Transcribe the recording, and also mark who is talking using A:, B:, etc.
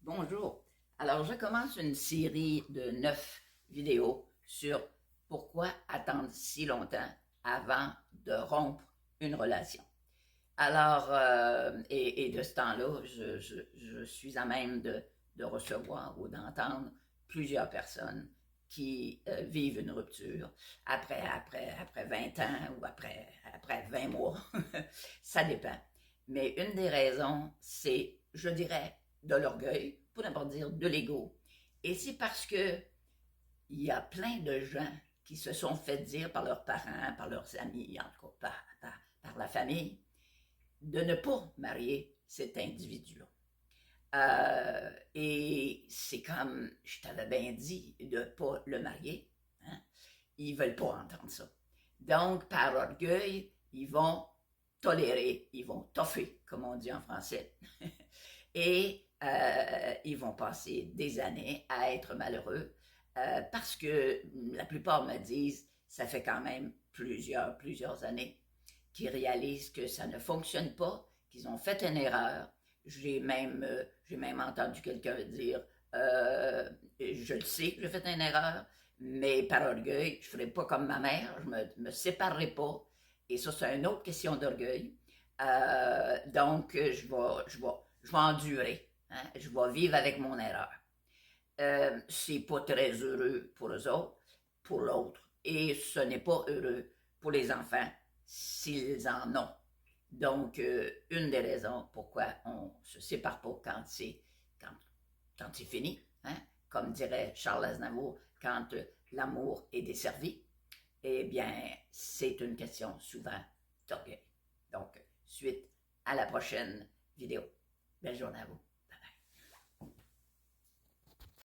A: Bonjour. Alors, je commence une série de 9 vidéos sur pourquoi attendre si longtemps avant de rompre une relation. Alors, et de ce temps-là, je suis à même de recevoir ou d'entendre plusieurs personnes qui vivent une rupture après 20 ans ou après 20 mois. Ça dépend. Mais une des raisons, c'est, je dirais, de l'orgueil, pour ne pas dire de l'ego. Et c'est parce que il y a plein de gens qui se sont fait dire par leurs parents, par leurs amis, en tout cas par la famille, de ne pas marier cet individu-là. Et c'est comme, je t'avais bien dit de ne pas le marier. Hein? Ils ne veulent pas entendre ça. Donc, par orgueil, ils vont tolérer, ils vont toffer, comme on dit en français. Et ils vont passer des années à être malheureux parce que la plupart me disent, ça fait quand même plusieurs années qu'ils réalisent que ça ne fonctionne pas, qu'ils ont fait une erreur. J'ai même entendu quelqu'un dire, je le sais que j'ai fait une erreur, mais par orgueil, je ne ferai pas comme ma mère, je ne me séparerai pas. Et ça, c'est une autre question d'orgueil. Donc, je vais endurer. Hein? Je vais vivre avec mon erreur. C'est pas très heureux pour eux autres, pour l'autre, et ce n'est pas heureux pour les enfants s'ils en ont. Donc, une des raisons pourquoi on se sépare pas quand, quand c'est fini, hein? Comme dirait Charles Aznavour, quand l'amour est desservi, eh bien, c'est une question souvent d'orgueil. Donc, suite à la prochaine vidéo. Belle journée à vous.